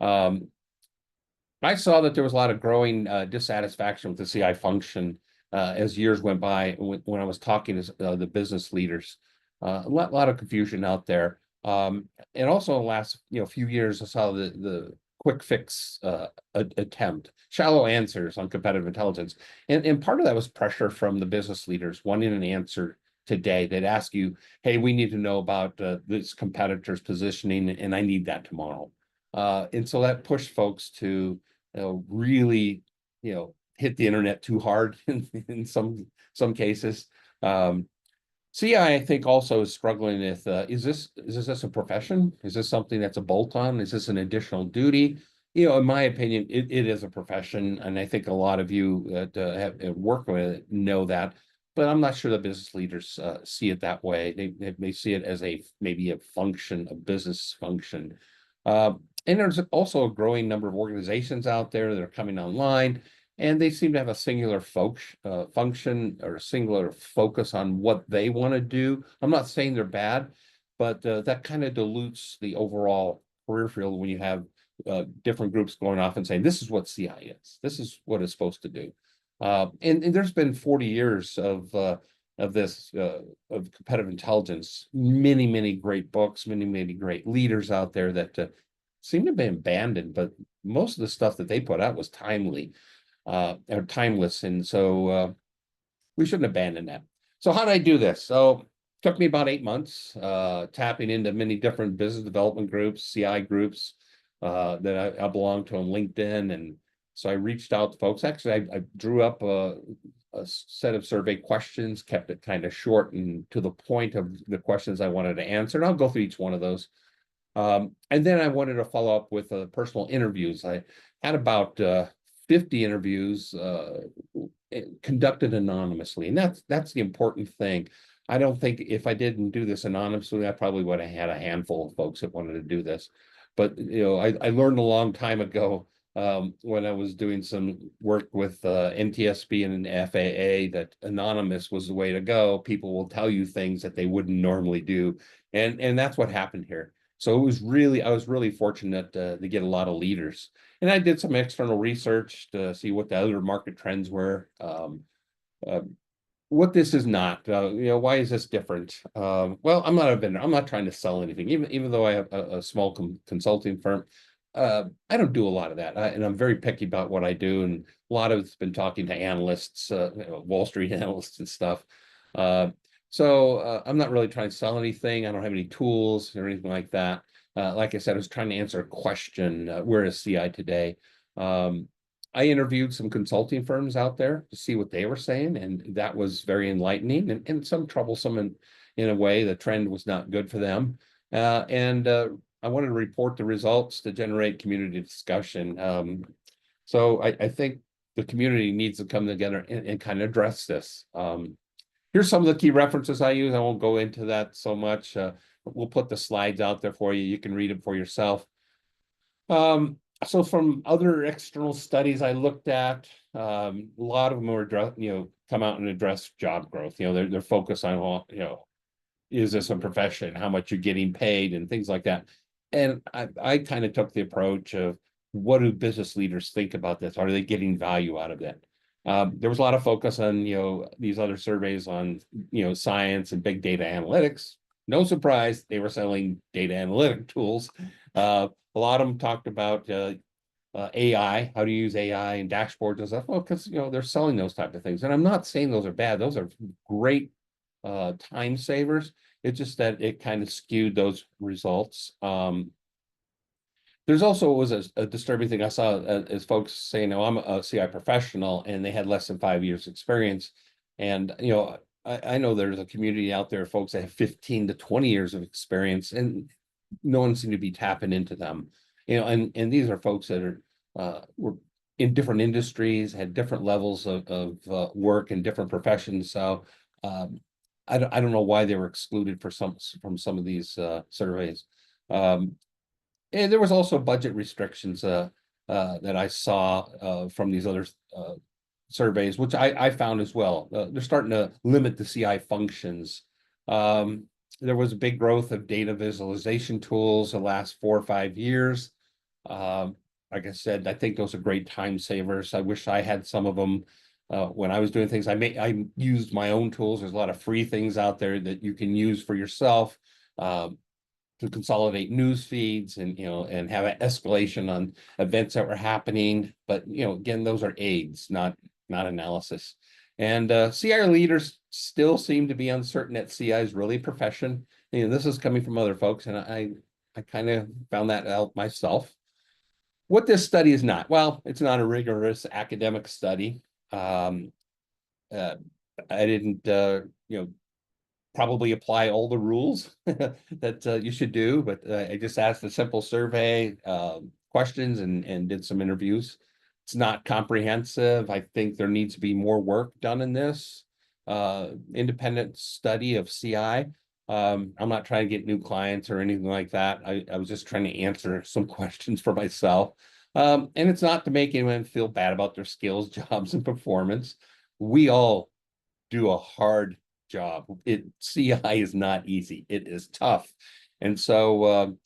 Um, I saw that there was a lot of growing dissatisfaction with the CI function as years went by when I was talking to the business leaders. A lot of confusion out there. And also in the last few years, I saw the quick fix attempt, shallow answers on competitive intelligence. And part of that was pressure from the business leaders wanting an answer today. They'd ask you, hey, we need to know about this competitor's positioning, and I need that tomorrow. And so that pushed folks to really, hit the internet too hard in some cases. CI think also is struggling with is this a profession? Is this something that's a bolt-on? Is this an additional duty? In my opinion, it is a profession, and I think a lot of you that have worked with it know that. But I'm not sure the business leaders see it that way. They see it as maybe a function, a business function. Uh, and there's also a growing number of organizations out there that are coming online, and they seem to have a singular function or a singular focus on what they want to do. I'm not saying they're bad, but that kind of dilutes the overall career field when you have different groups going off and saying, this is what CI is. This is what it's supposed to do. And there's been 40 years of this of competitive intelligence, many great books, many great leaders out there that seem to be abandoned, but most of the stuff that they put out was timely or timeless, and so we shouldn't abandon that. So how did I do this? So it took me about 8 months, tapping into many different business development groups, CI groups that I belong to on LinkedIn, and so I reached out to folks. Actually, I drew up a set of survey questions, kept it kind of short and to the point of the questions I wanted to answer. And I'll go through each one of those. And then I wanted to follow up with personal interviews. I had about 50 interviews conducted anonymously, and that's the important thing. I don't think if I didn't do this anonymously, I probably would have had a handful of folks that wanted to do this. But I learned a long time ago when I was doing some work with NTSB and an FAA that anonymous was the way to go. People will tell you things that they wouldn't normally do, and that's what happened here. So I was really fortunate to get a lot of leaders, and I did some external research to see what the other market trends were. Uh, what this is not, why is this different? Well, I'm not a vendor. I'm not trying to sell anything, even though I have a small consulting firm. I don't do a lot of that, and I'm very picky about what I do. And a lot of it's been talking to analysts, Wall Street analysts and stuff. So I'm not really trying to sell anything. I don't have any tools or anything like that. Like I said, I was trying to answer a question, where is CI today? I interviewed some consulting firms out there to see what they were saying, and that was very enlightening and some troublesome in a way. The trend was not good for them. And I wanted to report the results to generate community discussion. So I think the community needs to come together and kind of address this. Here's some of the key references I use. I won't go into that so much. We'll put the slides out there for you. You can read them for yourself. So from other external studies I looked at, a lot of them were come out and address job growth. They're focused on, is this a profession? How much you're getting paid and things like that. And I kind of took the approach of, what do business leaders think about this? Are they getting value out of it? There was a lot of focus on, these other surveys on, science and big data analytics. No surprise, they were selling data analytic tools. A lot of them talked about AI, how to use AI and dashboards and stuff. Well, because they're selling those type of things, and I'm not saying those are bad. Those are great time savers. It's just that it kind of skewed those results. There's also was a disturbing thing I saw as folks saying, "Oh, I'm a CI professional," and they had less than 5 years experience. And I know there's a community out there of folks that have 15 to 20 years of experience, and no one seemed to be tapping into them. And these are folks that were in different industries, had different levels of work in different professions. So I don't know why they were excluded from some of these surveys. And there was also budget restrictions that I saw from these other surveys, which I found as well. They're starting to limit the CI functions. There was a big growth of data visualization tools the last 4 or 5 years. Like I said, I think those are great time savers. I wish I had some of them. When I was doing things, I used my own tools. There's a lot of free things out there that you can use for yourself. To consolidate news feeds and and have an escalation on events that were happening. But again, those are aids, not analysis. And CI leaders still seem to be uncertain that CI is really a profession. This is coming from other folks, and I kind of found that out myself. What this study is not, well, it's not a rigorous academic study. Uh, I didn't, probably apply all the rules that you should do, but I just asked a simple survey, questions, and did some interviews. It's not comprehensive. I think there needs to be more work done in this independent study of CI. I'm not trying to get new clients or anything like that. I was just trying to answer some questions for myself. And it's not to make anyone feel bad about their skills, jobs, and performance. We all do a hard job. CI is not easy. It is tough. And so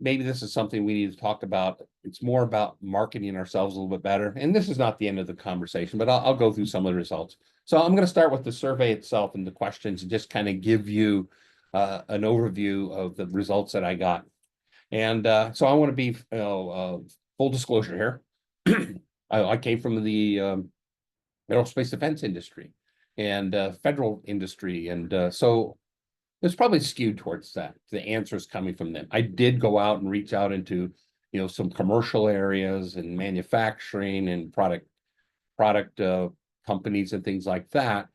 maybe this is something we need to talk about. It's more about marketing ourselves a little bit better. And this is not the end of the conversation, but I'll go through some of the results. So I'm going to start with the survey itself and the questions and just kind of give you an overview of the results that I got. And so I want to be full disclosure here. I came from the aerospace defense industry and federal industry. And so it's probably skewed towards that, the answers coming from them. I did go out and reach out into, some commercial areas and manufacturing and product companies and things like that.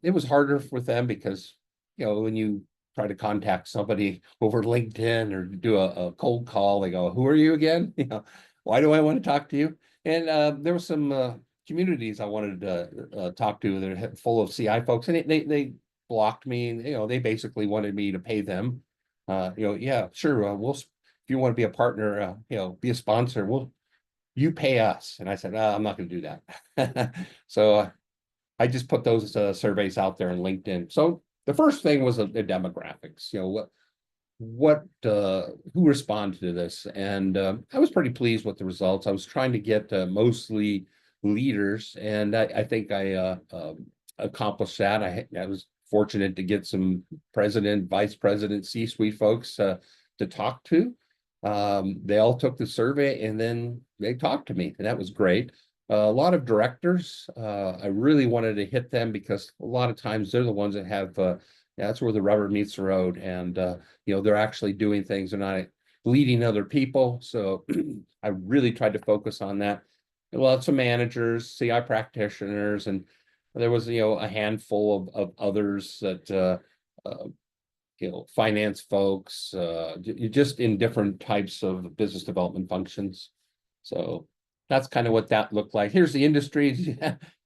It was harder with them because, when you try to contact somebody over LinkedIn or do a cold call, they go, "Who are you again?" Why do I want to talk to you? And there was some communities I wanted to talk to that are full of CI folks, and they blocked me. And they basically wanted me to pay them. Yeah, sure. If you want to be a partner, be a sponsor. You pay us. And I said, I'm not going to do that. So I just put those surveys out there on LinkedIn. So the first thing was the demographics. Who responded to this, and I was pretty pleased with the results. I was trying to get mostly leaders, and I think I accomplished that. I was fortunate to get some president, vice president, C-suite folks to talk to. They all took the survey and then they talked to me, and that was great. A lot of directors, I really wanted to hit them because a lot of times they're the ones that have that's where the rubber meets the road, and they're actually doing things. They're not leading other people. So I really tried to focus on that. Lots of managers, CI practitioners, and there was a handful of others that finance folks, just in different types of business development functions. So that's kind of what that looked like. Here's the industries.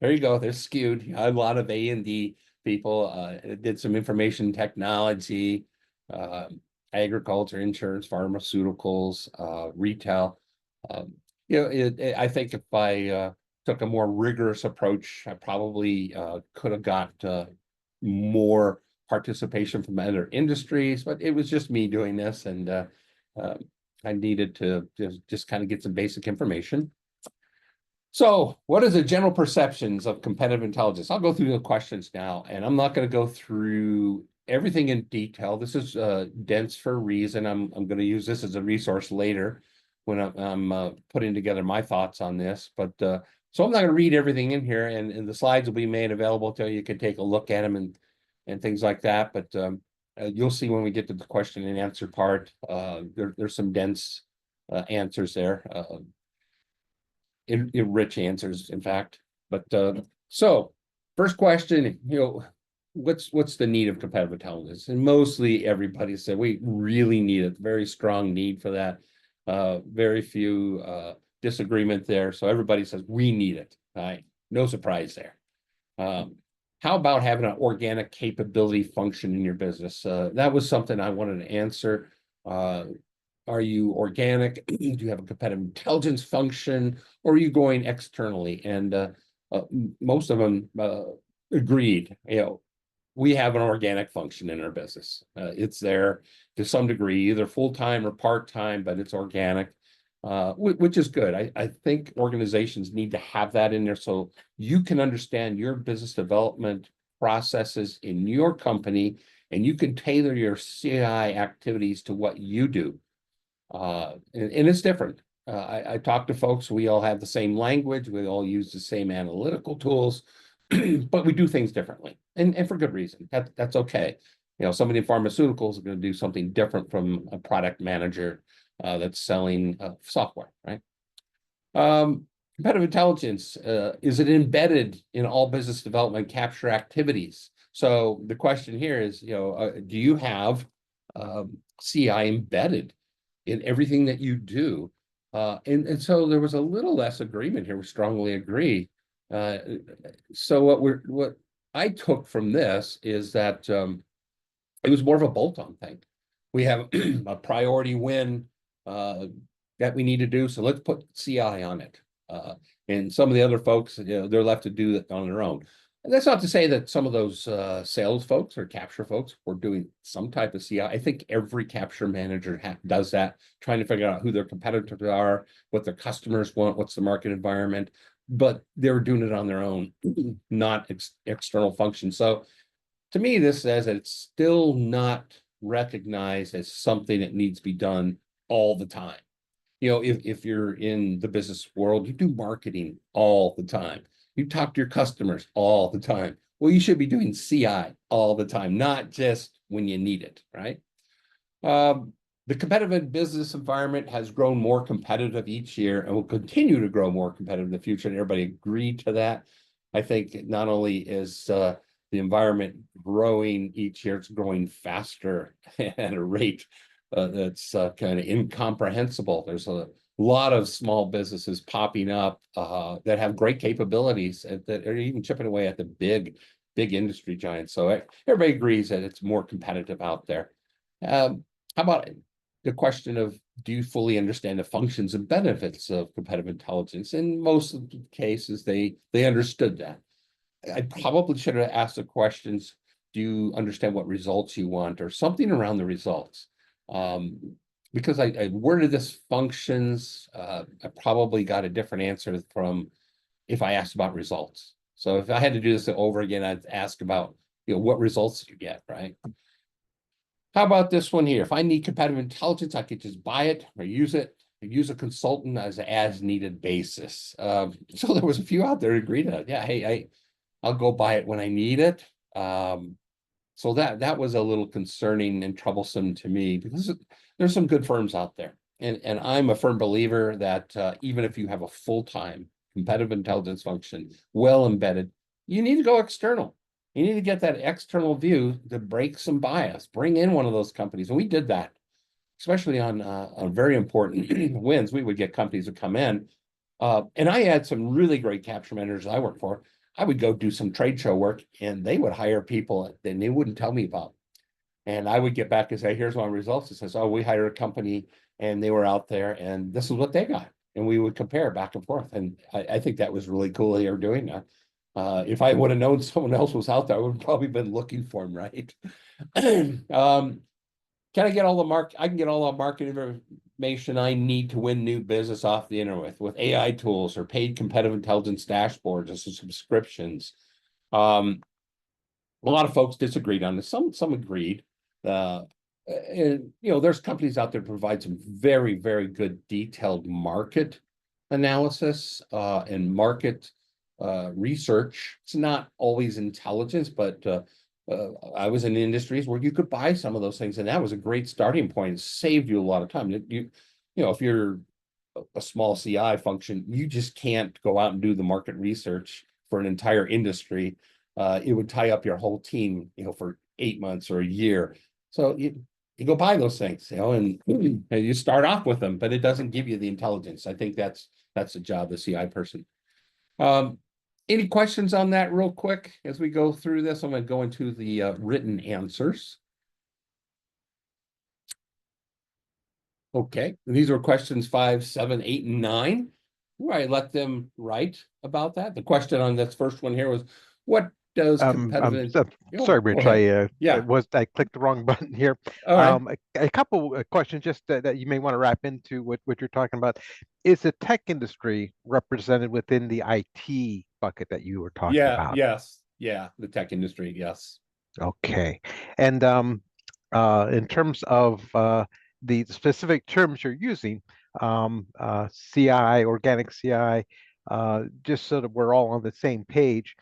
There you go. They're skewed. A lot of A&D people. Did some information technology, agriculture, insurance, pharmaceuticals, retail. I think if I took a more rigorous approach, I probably could have got more participation from other industries, but it was just me doing this, and I needed to just kind of get some basic information. So what is the general perceptions of competitive intelligence? I'll go through the questions now, and I'm not going to go through everything in detail. This is dense for a reason. I'm going to use this as a resource later when I'm putting together my thoughts on this. But so I'm not going to read everything in here, and the slides will be made available to you. You can take a look at them and things like that. But you'll see when we get to the question and answer part, there's some dense answers there. Rich answers, in fact. But so first question, what's the need of competitive intelligence? And mostly everybody said we really need it. Very strong need for that. Very few disagreement there. So everybody says we need it. Right? No surprise there. How about having an organic capability function in your business? That was something I wanted to answer. Are you organic? Do you have a competitive intelligence function, or are you going externally? And most of them agreed. we have an organic function in our business. It's there to some degree, either full-time or part-time, but it's organic, which is good. I think organizations need to have that in there so you can understand your business development processes in your company, and you can tailor your CI activities to what you do. And it's different. I talk to folks, we all have the same language, we all use the same analytical tools, but we do things differently, and for good reason. That's okay. You know, somebody in pharmaceuticals is going to do something different from a product manager that's selling software, right? Competitive intelligence, is it embedded in all business development capture activities? So the question here is, you know, do you have CI embedded in everything that you do? And so there was a little less agreement here. We strongly agree. So what I took from this is that it was more of a bolt-on thing. We have a priority win that we need to do, so let's put CI on it. And some of the other folks, you know, they're left to do that on their own. And that's not to say that some of those sales folks or capture folks were doing some type of CI. I think every capture manager does that, trying to figure out who their competitors are, what their customers want, what's the market environment, but they were doing it on their own, not external function. So to me, this says that it's still not recognized as something that needs to be done all the time. You know, if you're in the business world, you do marketing all the time. You talk to your customers all the time. Well, you should be doing CI all the time, not just when you need it, right? The competitive business environment has grown more competitive each year and will continue to grow more competitive in the future. And everybody agreed to that. I think not only is the environment growing each year, it's growing faster at a rate that's kind of incomprehensible. There's a lot of small businesses popping up that have great capabilities that are even chipping away at the big industry giants. So everybody agrees that it's more competitive out there. How about the question of, do you fully understand the functions and benefits of competitive intelligence? In most of the cases, they understood that. I probably should have asked the questions, do you understand what results you want, or something around the results? Because I worded this functions, I probably got a different answer from if I asked about results. So if I had to do this over again, I'd ask about, you know, what results do you get, right? How about this one here? If I need competitive intelligence, I could just buy it or use it. Use a consultant as needed basis. So there was a few out there who agreed to that. Yeah, hey, I'll go buy it when I need it. So that was a little concerning and troublesome to me, because there's some good firms out there. And I'm a firm believer that even if you have a full-time competitive intelligence function well embedded, you need to go external. You need to get that external view to break some bias, bring in one of those companies. And we did that, especially on very important wins. We would get companies to come in. And I had some really great capture managers I worked for. I would go do some trade show work, and they would hire people that they wouldn't tell me about. And I would get back and say, here's my results. It says, oh, we hired a company and they were out there and this is what they got. And we would compare back and forth. And I think that was really cool they were doing that. If I would have known someone else was out there, I would have probably been looking for him, right? Can I get all the I can get all the market information I need to win new business off the internet with AI tools or paid competitive intelligence dashboards or subscriptions. A lot of folks disagreed on this. Some agreed. And you know, there's companies out there that provide some very, very good detailed market analysis and market research. It's not always intelligence, but I was in industries where you could buy some of those things, and that was a great starting point. It saved you a lot of time. You know, if you're a small CI function, you just can't go out and do the market research for an entire industry. It would tie up your whole team, you know, for 8 months or a year. So you go buy those things, you know, and you start off with them, but it doesn't give you the intelligence. I think that's the job of the CI person. Any questions on that real quick as we go through this? I'm going to go into the written answers. Okay, these are questions 5, 7, 8, and 9. Where I let them write about that. The question on this first one here was, what does I'm competitive? so Oh, sorry, go Rich. ahead. I Yeah. was I clicked the wrong button here. All right. A couple questions just that you may want to wrap into what you're talking about. Is the tech industry represented within the IT bucket that you were talking Yeah. about? Yes. Yeah. The tech industry. Yes. Okay. And in terms of the specific terms you're using, CI, organic CI, just so that we're all on the same page,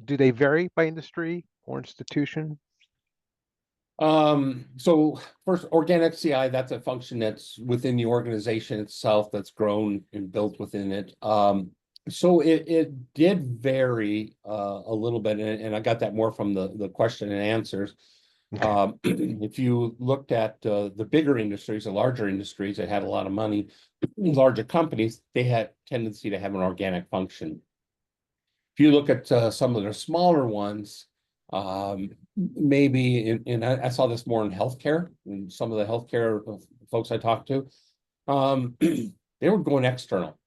do they vary by industry or institution? So first, organic CI, that's a function that's within the organization itself that's grown and built within it. So it did vary a little bit, and I got that more from the question and answers. Okay. If you looked at the bigger industries, the larger industries that had a lot of money, larger companies, they had tendency to have an organic function. If you look at some of the smaller ones, maybe, and I saw this more in healthcare, and some of the healthcare folks I talked to, they were going external.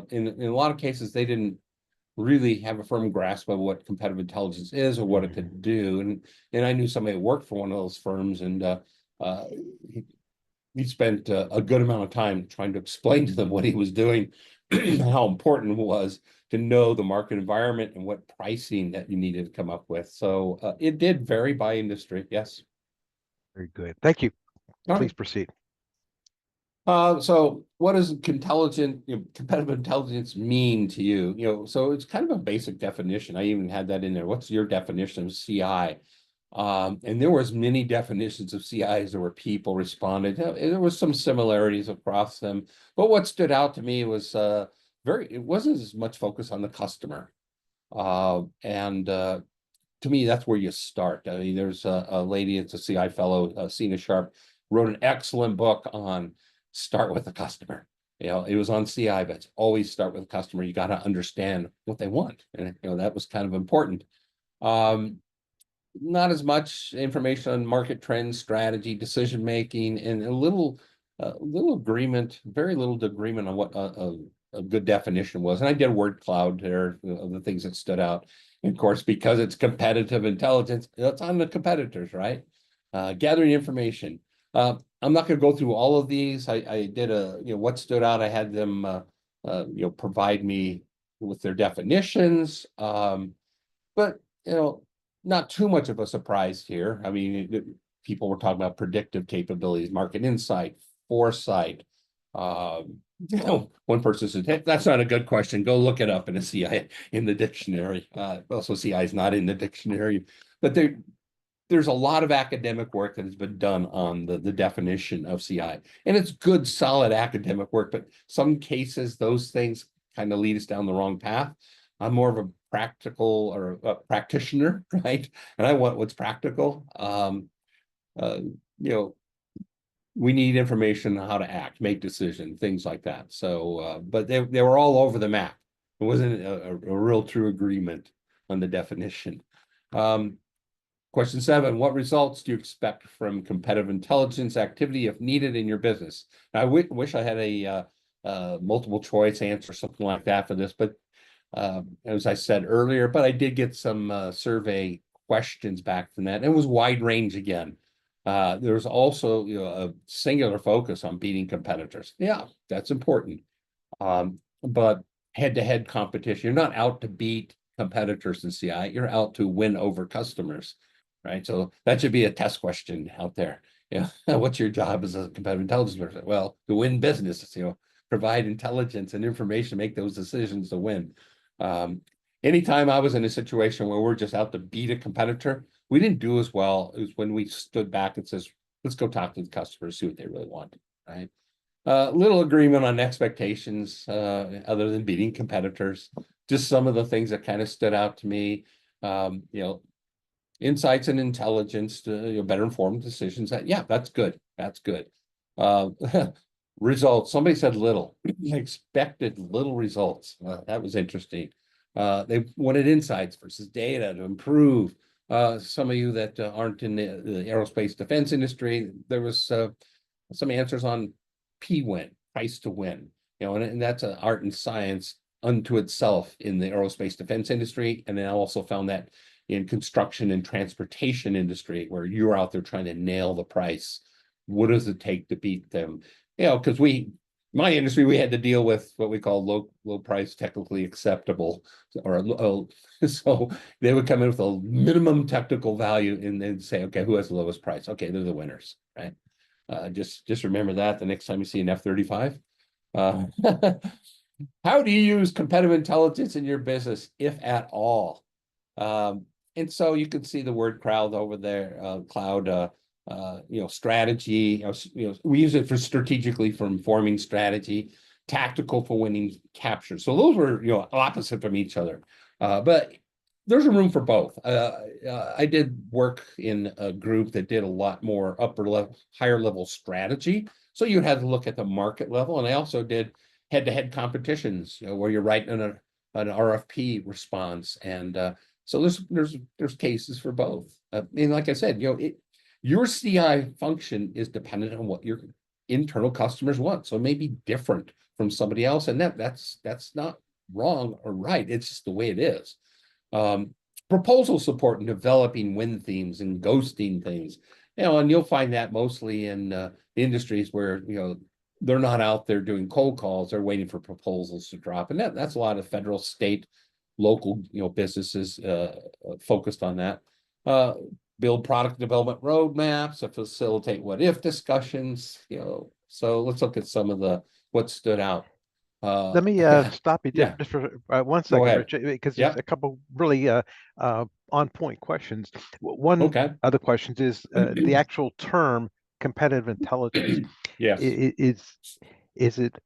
In a lot of cases, they didn't really have a firm grasp of what competitive intelligence is or what it Mhm. could do. And I knew somebody that worked for one of those firms, and uh, he spent a good amount of time trying to explain to them what he was doing, how important it was to know the market environment and what pricing that you needed to come up with. So it did vary by industry. Yes. Very good. Thank you. All right. Please proceed. So what does competitive intelligence mean to you? So it's kind of a basic definition. I even had that in there. What's your definition of CI? And there was many definitions of CIs. There were people responded. There was some similarities across them, but what stood out to me was it wasn't as much focus on the customer. And To me, that's where you start. I mean, there's a lady, it's a CI fellow, Sina Sharp, wrote an excellent book on start with the customer. It was on CI, but always start with the customer. You got to understand what they want. And, that was kind of important. Um, Not as much information on market trends, strategy, decision making, and little agreement, very little agreement on what a good definition was. And I did a word cloud there of the things that stood out. And of course, because it's competitive intelligence, it's on the competitors, right? Gathering information. I'm not going to go through all of these. I did what stood out. I had them provide me with their definitions. But not too much of a surprise here. I mean, people were talking about predictive capabilities, market insight, foresight. One person said, "Hey, that's not a good question. Go look it up in a CI in the dictionary." Also, CI is not in the dictionary, but there's a lot of academic work that has been done on the definition of CI, and it's good, solid academic work. But some cases, those things kind of lead us down the wrong path. I'm more of a practical or a practitioner, right? And I want what's practical. Uh, you know, we need information on how to act, make decisions, things like that. So, but they were all over the map. It wasn't a real true agreement on the definition. Um, Question 7, what results do you expect from competitive intelligence activity if needed in your business? I wish I had a multiple choice answer, something like that for this, but as I said earlier, but I did get some survey questions back from that. And it was wide range again. There was also a singular focus on beating competitors. Yeah, that's important. But head-to-head competition, you're not out to beat competitors in CI, you're out to win over customers, right? So that should be a test question out there. What's your job as a competitive intelligence person? Well, to win business, provide intelligence and information, make those decisions to win. Anytime I was in a situation where we're just out to beat a competitor, we didn't do as well as when we stood back and says, let's go talk to the customers, see what they really want, right? Little agreement on expectations, other than beating competitors. Just some of the things that kind of stood out to me. Um, you know, Insights and intelligence to better informed decisions. Yeah, that's good. That's good. Uh, Results. Somebody said little. Expected little results. That was interesting. They wanted insights versus data to improve. Some of you that aren't in the aerospace defense industry, there was some answers on P win, price to win. And that's an art and science. unto itself in the aerospace defense industry. And then I also found that in construction and transportation industry, where you're out there trying to nail the price. What does it take to beat them? Because my industry, we had to deal with what we call low price, technically acceptable, or so they would come in with a minimum technical value and then say, okay, who has the lowest price? Okay, they're the winners, right? Just remember that the next time you see an F-35. Uh, how do you use competitive intelligence in your business, if at all? And so you can see the word crowd over there, cloud, strategy. We use it for strategically for informing strategy, tactical for winning capture. So those were, opposite from each other. But there's a room for both. I did work in a group that did a lot more higher level strategy. So you had to look at the market level, and I also did head-to-head competitions, where you're writing an RFP response, and so there's cases for both. And like I said, your CI function is dependent on what your internal customers want. So it may be different from somebody else, and that's not wrong or right. It's just the way it is. Proposal support and developing win themes and ghosting things, and you'll find that mostly in industries where they're not out there doing cold calls. They're waiting for proposals to drop, and that's a lot of federal, state, local businesses focused on that. Build product development roadmaps to facilitate what if discussions. So let's look at some of what stood out. Let me Yeah, stop you yeah. just for 1 second, Go ahead. Rich, because there's Yep. a couple really on point questions. One Okay. of the questions is the actual term competitive intelligence. Yes. Is it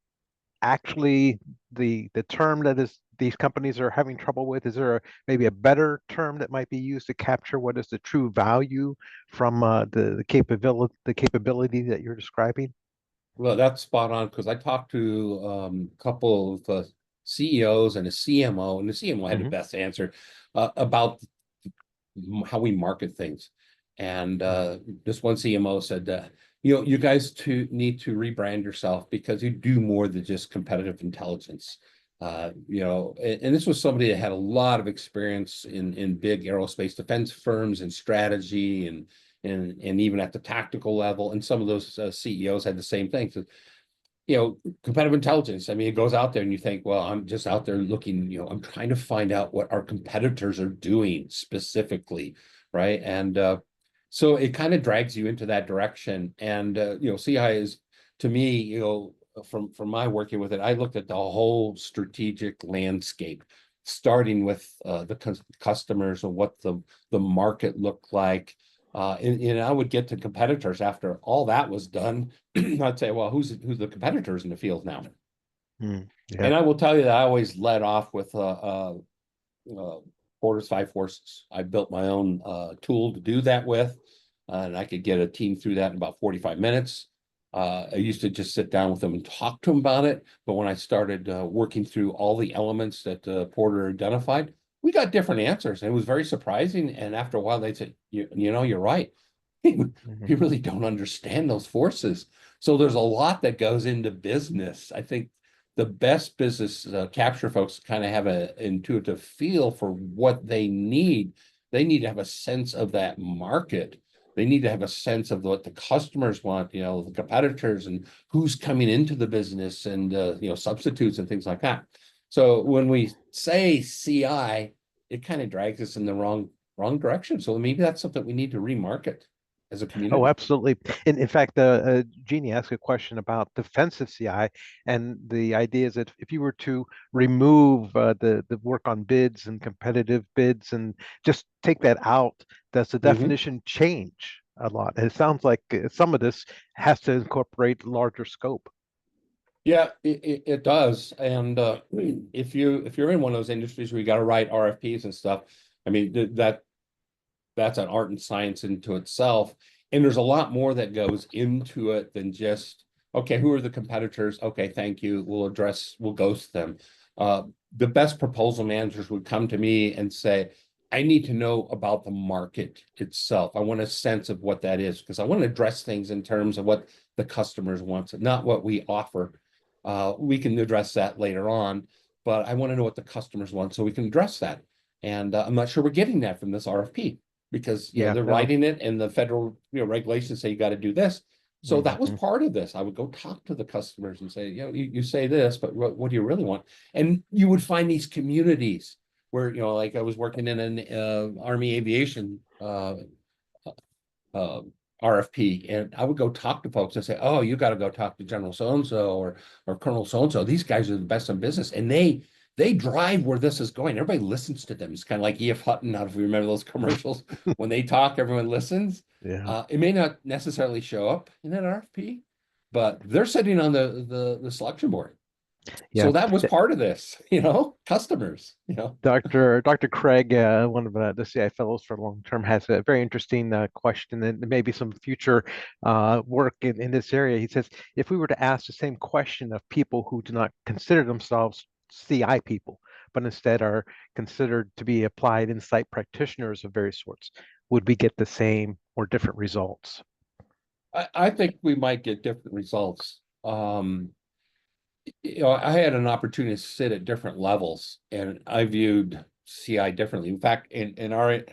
actually the term that these companies are having trouble with? Is there maybe a better term that might be used to capture what is the true value from the capability that you're describing? Well, that's spot on, because I talked to a couple of CEOs and a CMO, and the CMO had the Hmm. best answer about how we market things. And this one CMO said, you guys need to rebrand yourself, because you do more than just competitive intelligence. And this was somebody that had a lot of experience in big aerospace defense firms and strategy, and even at the tactical level. And some of those CEOs had the same thing. So, competitive intelligence. I mean, it goes out there and you think, well, I'm just out there looking, I'm trying to find out what our competitors are doing specifically, right? And so it kind of drags you into that direction. And CI is, to me, from my working with it, I looked at the whole strategic landscape, starting with the customers and what the market looked like. And I would get to competitors after all that was done. I'd say, well, who's the competitors in the field now? Yeah. And I will tell you that I always led off with Porter's Five Forces. I built my own tool to do that with, and I could get a team through that in about 45 minutes. I used to just sit down with them and talk to them about it. But when I started working through all the elements that Porter identified, we got different answers. And it was very surprising. And after a while, they said, you're right. We Hmm. really don't understand those forces. So there's a lot that goes into business. I think the best business capture folks kind of have an intuitive feel for what they need. They need to have a sense of that market. They need to have a sense of what the customers want, the competitors, and who's coming into the business, and substitutes and things like that. So when we say CI, it kind of drags us in the wrong direction. So maybe that's something we need to remarket as a Oh, community. absolutely. In fact, Jeannie asked a question about defensive CI, and the idea is that if you were to remove the work on bids and competitive bids and just take that out, does the Mhm. definition change a lot? And it sounds like some of this has to incorporate larger scope. Yeah, it does. And if you're in one of those industries where you got to write RFPs and stuff, I mean that's an art and science into itself. And there's a lot more that goes into it than just, okay, who are the competitors? Okay, thank you. We'll ghost them. Uh, the best proposal managers would come to me and say, I need to know about the market itself. I want a sense of what that is, because I want to address things in terms of what the customers want, not what we offer. We can address that later on. but I want to know what the customers want so we can address that. And I'm not sure we're getting that from this RFP because Yeah, they're no. writing it and the federal regulations say you got to do this. So that was Mhm. part of this. I would go talk to the customers and say, you say this, but what do you really want? And you would find these communities where, like I was working in an Army aviation uh, RFP, and I would go talk to folks and say, "Oh, you got to go talk to General so and so or Colonel so and so. These guys are the best in business, and they drive where this is going. Everybody listens to them. It's kind of like E.F. Hutton. I don't know if you remember those commercials. When they talk, everyone listens. Yeah, It may not necessarily show up in that RFP, but they're sitting on the selection board. yeah. So that was part of this, customers, Dr. Craig, one of the CI fellows for long term, has a very interesting question and maybe some future work in this area. He says, if we were to ask the same question of people who do not consider themselves CI people, but instead are considered to be applied insight practitioners of various sorts, would we get the same or different results? I think we might get different results. I had an opportunity to sit at different levels, and I viewed CI differently. In fact, in our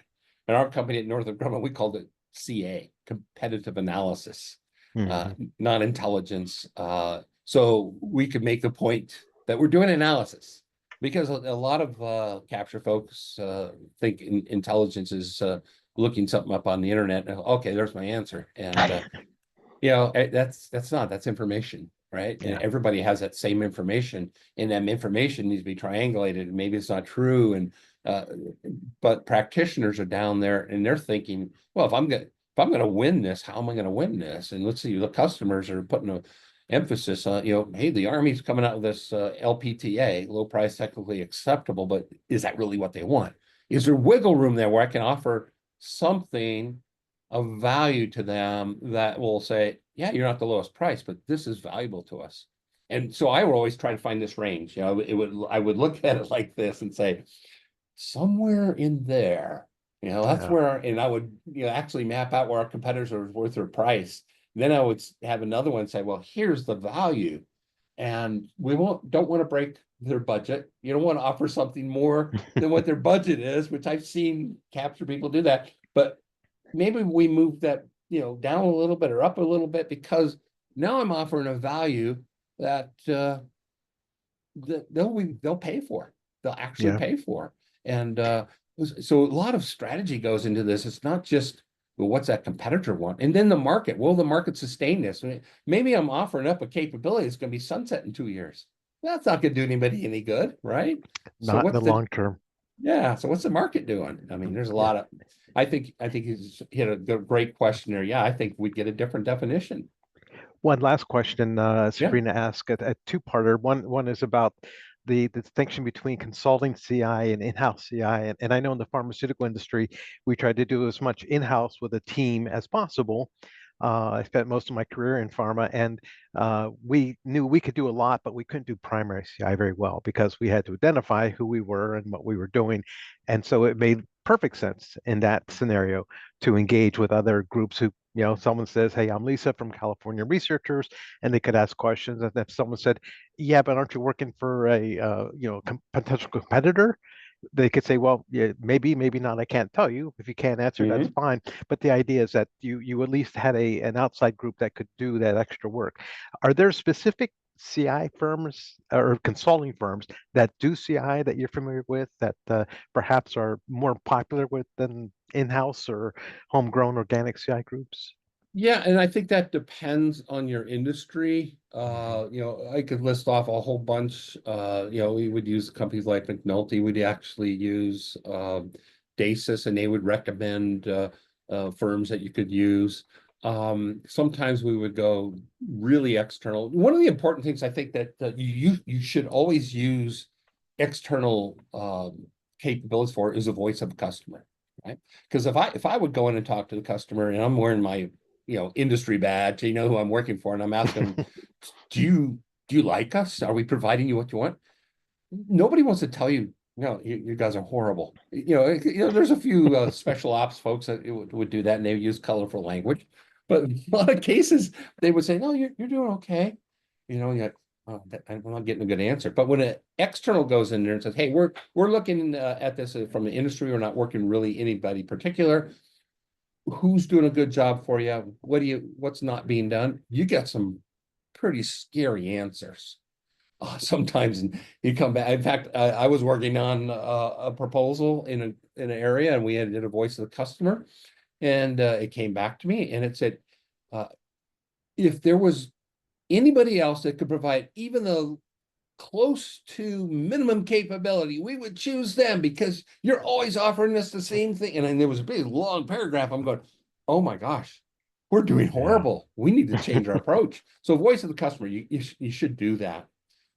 company at Northrop Grumman, we called it CA, competitive analysis, Hmm. not intelligence. So we could make the point that we're doing analysis because a lot of capture folks think intelligence is looking something up on the internet. And, okay, there's my answer, and that's information, right? And Yeah, everybody has that same information, and that information needs to be triangulated. And maybe it's not true, and uh, but practitioners are down there and they're thinking, well, if I'm gonna win this, how am I gonna win this? And let's see, the customers are putting a emphasis on, hey, the Army's coming out with this LPTA, low price technically acceptable, but is that really what they want? Is there wiggle room there where I can offer something of value to them that will say, yeah, you're not the lowest price, but this is valuable to us. And so I will always try to find this range. I would look at it like this and say, somewhere in there, that's yeah, where, and I would, actually map out where our competitors are worth their price. Then I would have another one say, well, here's the value. And we don't want to break their budget. You don't want to offer something more than what their budget is, which I've seen capture people do that. But maybe we move that, down a little bit or up a little bit because now I'm offering a value that they'll pay for. They'll actually yeah. pay for. And so a lot of strategy goes into this. It's not just, well, what's that competitor want? And then the market, will the market sustain this? Maybe I'm offering up a capability that's going to be sunset in 2 years. That's not going to do anybody any good, right? So Not in what's the long term. yeah, so what's the market doing? I mean, there's a Yeah. lot of, I think he's hit a great question there. Yeah, I think we get a different definition. One last question, Yeah. Sabrina asked a two-parter. One is about the distinction between consulting CI and in-house CI. And I know in the pharmaceutical industry, we try to do as much in-house with a team as possible. I spent most of my career in pharma, and we knew we could do a lot, but we couldn't do primary CI very well because we had to identify who we were and what we were doing. And so it made perfect sense in that scenario to engage with other groups who, someone says, "Hey, I'm Lisa from California Researchers," and they could ask questions. And if someone said, "Yeah, but aren't you working for a potential competitor?" They could say, "Well, yeah, maybe, maybe not. I can't tell you. If you can't answer, that's Mhm. fine." But the idea is that you at least had an outside group that could do that extra work. Are there specific CI firms or consulting firms that do CI that you're familiar with that perhaps are more popular with than in-house or homegrown organic CI groups? Yeah, and I think that depends on your industry. Mhm. I could list off a whole bunch. We would use companies like McNulty. We'd actually use Dasis, and they would recommend firms that you could use. Sometimes we would go really external. One of the important things I think that you should always use external capabilities for is the voice of a customer, right? Because if I would go in and talk to the customer and I'm wearing my industry badge, you know who I'm working for, and I'm asking them, do you like us? Are we providing you what you want? Nobody wants to tell you, no, you guys are horrible. There's a few special ops folks that would do that, and they use colorful language. But in a lot of cases, they would say, no, you're doing okay. Yeah. I'm not getting a good answer. But when an external goes in there and says, "Hey, we're looking at this from the industry. We're not working really anybody particular. Who's doing a good job for you? What's not being done?" You get some pretty scary answers. Sometimes you come back. In fact, I was working on a proposal in an area, and we had did a voice of the customer, and it came back to me, and it said, uh, if there was anybody else that could provide even the close to minimum capability, we would choose them because you're always offering us the same thing. And then there was a big long paragraph. I'm going, oh my gosh, we're doing Yeah. horrible. We need to change our approach. So voice of the customer, you should do that.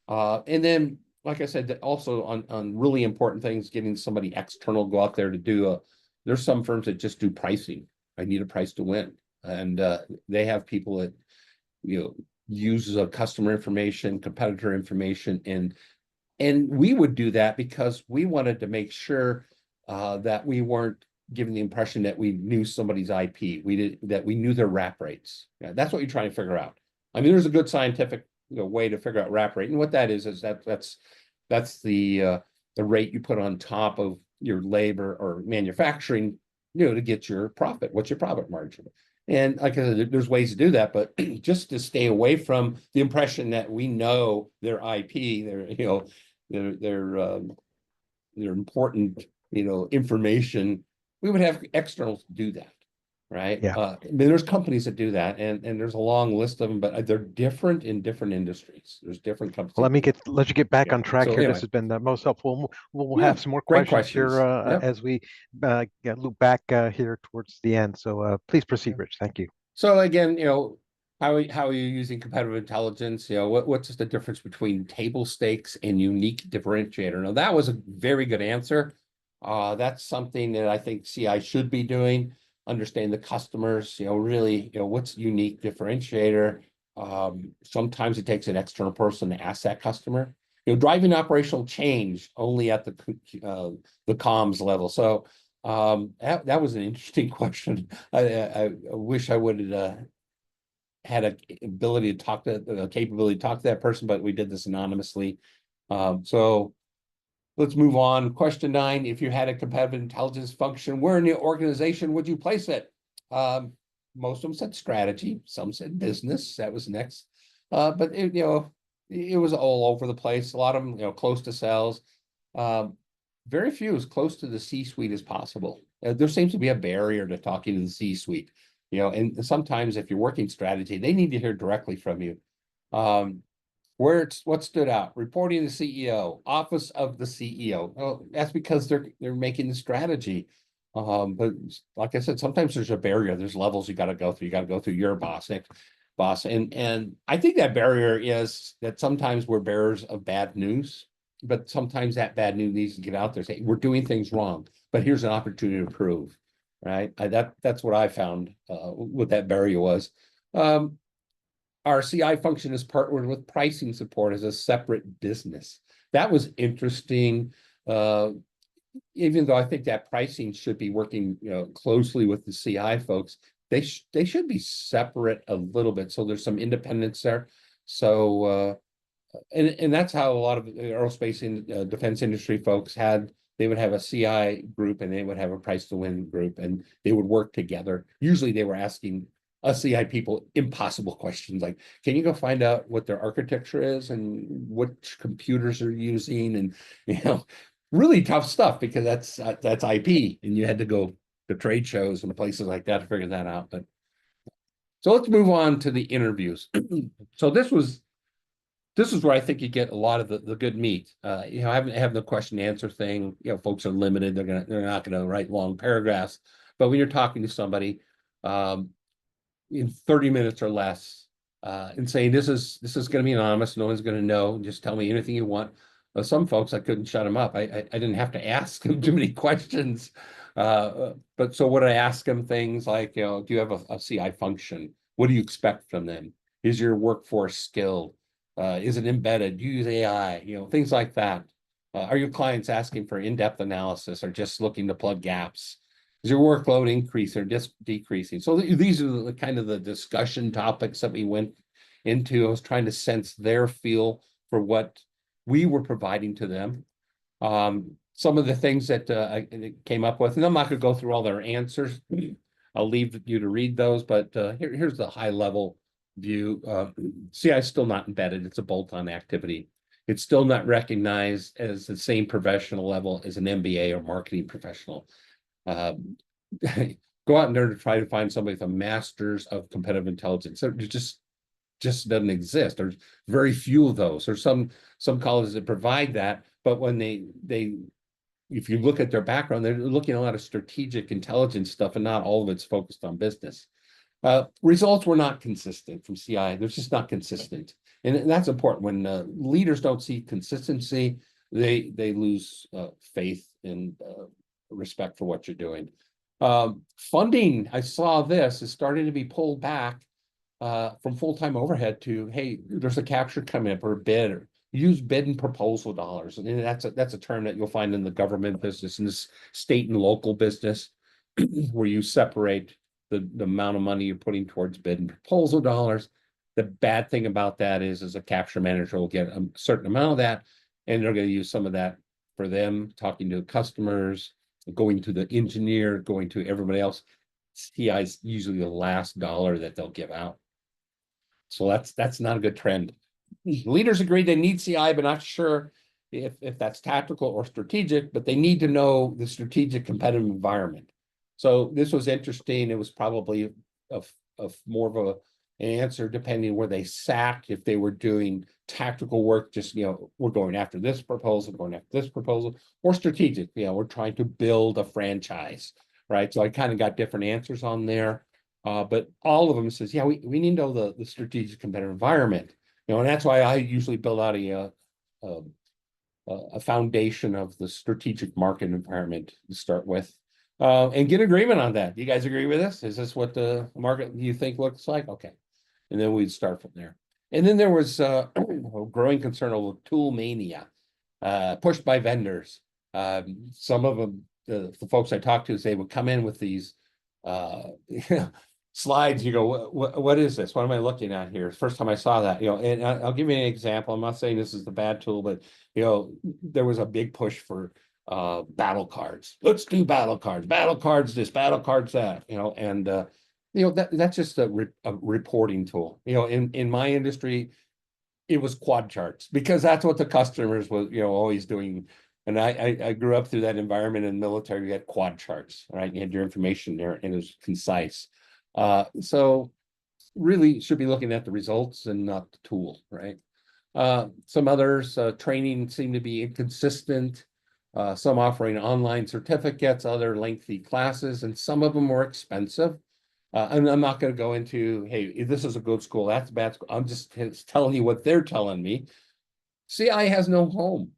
And then, like I said, also on really important things, getting somebody external go out there to do there's some firms that just do pricing. I need a price to win. And they have people that, use customer information, competitor information, and we would do that because we wanted to make sure that we weren't giving the impression that we knew somebody's IP. We did that we knew their wrap rates. Yeah, that's what you're trying to figure out. I mean, there's a good scientific way to figure out wrap rate, and what that is that's the rate you put on top of your labor or manufacturing, to get your profit. What's your profit margin? And like I said, there's ways to do that, but just to stay away from the impression that we know their IP, their important, information, we would have externals do that, right? Yeah. I mean, there's companies that do that, and there's a long list of them, but they're different in different industries. There's different companies Well, that do. let you get back Yeah. on track So here. This anyway, has been the most helpful. We'll yeah, have some more great questions here questions. Yep. as we loop back here towards the end. So please proceed, Rich. Thank you. So again, how are you using competitive intelligence? What's the difference between table stakes and unique differentiator? Now, that was a very good answer. That's something that I think CI should be doing. Understand the customers, really, what's unique differentiator. Sometimes it takes an external person to ask that customer. Driving operational change only at the comms level. So that was an interesting question. I wish I would have had a ability to talk to the capability to talk to that person, but we did this anonymously. So let's move on. Question 9: if you had a competitive intelligence function, where in the organization would you place it? Most of them said strategy. Some said business. That was next. But it was all over the place. A lot of them, close to sales. Um, very few as close to the C-suite as possible. There seems to be a barrier to talking to the C-suite, and sometimes if you're working strategy, they need to hear directly from you. Um, what stood out? Reporting to the CEO, office of the CEO. Oh, that's because they're making the strategy. But like I said, sometimes there's a barrier. There's levels you got to go through. You got to go through your boss, and I think that barrier is that sometimes we're bearers of bad news, but sometimes that bad news needs to get out there. Say we're doing things wrong, but here's an opportunity to prove. Right? That's what I found. What that barrier was. Um, our CI function is partnered with pricing support as a separate business. That was interesting. Uh, Even though I think that pricing should be working, closely with the CI folks, they should be separate a little bit. So there's some independence there. So and that's how a lot of the aerospace and defense industry folks they would have a CI group and they would have a price to win group, and they would work together. Usually they were asking us CI people impossible questions like, can you go find out what their architecture is and which computers are using, and really tough stuff because that's IP, and you had to go to trade shows and places like that to figure that out. But so let's move on to the interviews. So this is where I think you get a lot of the good meat. Having the question and answer thing, folks are limited. They're not gonna write long paragraphs. But when you're talking to somebody um, in 30 minutes or less, and saying this is gonna be anonymous, no one's gonna know, just tell me anything you want. Some folks I couldn't shut them up. I didn't have to ask them too many questions. But so what I ask them things like, do you have a CI function? What do you expect from them? Is your workforce skilled? Is it embedded? Do you use AI? Things like that. Are your clients asking for in-depth analysis or just looking to plug gaps? Is your workload increasing or just decreasing? So these are the kind of the discussion topics that we went into. I was trying to sense their feel for what we were providing to them. Some of the things that I came up with, and I'm not going to go through all their answers. I'll leave you to read those, but here's the high level view. CI is still not embedded. It's a bolt-on activity. It's still not recognized as the same professional level as an MBA or marketing professional. Go out there to try to find somebody with a master's of competitive intelligence. So it just doesn't exist. There's very few of those. There's some colleges that provide that, but when they if you look at their background, they're looking at a lot of strategic intelligence stuff, and not all of it's focused on business. Results were not consistent from CI. They're just not consistent, and that's important. When leaders don't see consistency, they lose faith and respect for what you're doing. Funding, I saw this, is starting to be pulled back from full-time overhead to, hey, there's a capture coming up or a bid, or use bid and proposal dollars. And that's a term that you'll find in the government business and this state and local business, where you separate the amount of money you're putting towards bid and proposal dollars. The bad thing about that is a capture manager will get a certain amount of that, and they're going to use some of that for them, talking to customers, going to the engineer, going to everybody else. CI is usually the last dollar that they'll give out. So that's not a good trend. Leaders agree they need CI, but not sure if that's tactical or strategic, but they need to know the strategic competitive environment. So this was interesting. It was probably more of an answer depending where they sat. If they were doing tactical work, just, we're going after this proposal, going after this proposal, or strategic, we're trying to build a franchise, right? So I kind of got different answers on there. But all of them says, yeah, we need to know the strategic competitive environment, and that's why I usually build out a foundation of the strategic market environment to start with, and get agreement on that. You guys agree with this? Is this what the market you think looks like? Okay, and then we'd start from there. And then there was a growing concern over tool mania, pushed by vendors. Some of them, the folks I talked to, they would come in with these slides. You go, what is this? What am I looking at here? First time I saw that, and I'll give you an example. I'm not saying this is the bad tool, but there was a big push for battle cards. Let's do battle cards this, battle cards that, and that's just a reporting tool. In my industry, it was quad charts, because that's what the customers was, always doing. And I grew up through that environment in the military. You had quad charts, right? You had your information there, and it was concise. So really should be looking at the results and not the tool, right? Some others, training seem to be inconsistent. Some offering online certificates, other lengthy classes, and some of them more expensive. And I'm not going to go into, hey, this is a good school, that's a bad school. I'm just telling you what they're telling me. CI has no home.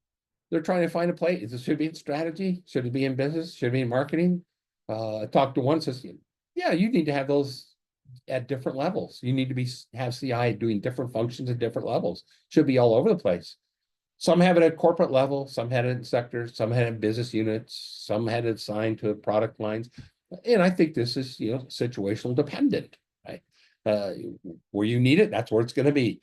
They're trying to find a place. Should it be in strategy? Should it be in business? Should it be in marketing? I talked to one, says, yeah, you need to have those at different levels. You need to have CI doing different functions at different levels. Should be all over the place. Some have it at corporate level, some had it in sectors, some had it in business units, some had it assigned to product lines. And I think this is, situational dependent, right? Where you need it, that's where it's going to be.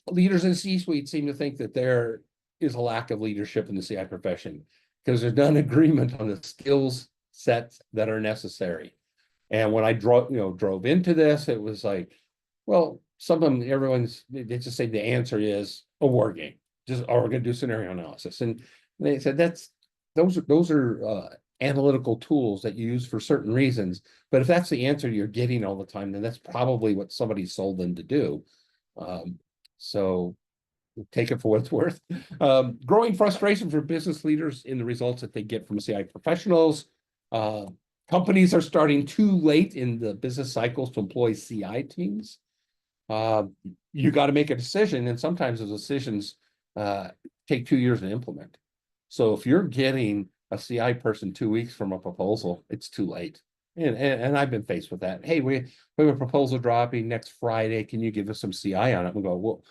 Leaders in C-suite seem to think that there is a lack of leadership in the CI profession, because there's not an agreement on the skills sets that are necessary. And when I drove into this, it was like, well, some of them, they just say the answer is a war game. We're going to do scenario analysis. And they said those are analytical tools that you use for certain reasons. But if that's the answer you're getting all the time, then that's probably what somebody sold them to do. So take it for what it's worth. Growing frustration for business leaders in the results that they get from CI professionals. Companies are starting too late in the business cycles to employ CI teams. You got to make a decision, and sometimes those decisions take 2 years to implement. So if you're getting a CI person 2 weeks from a proposal, it's too late. And I've been faced with that. Hey, we have a proposal dropping next Friday. Can you give us some CI on it? We go, well,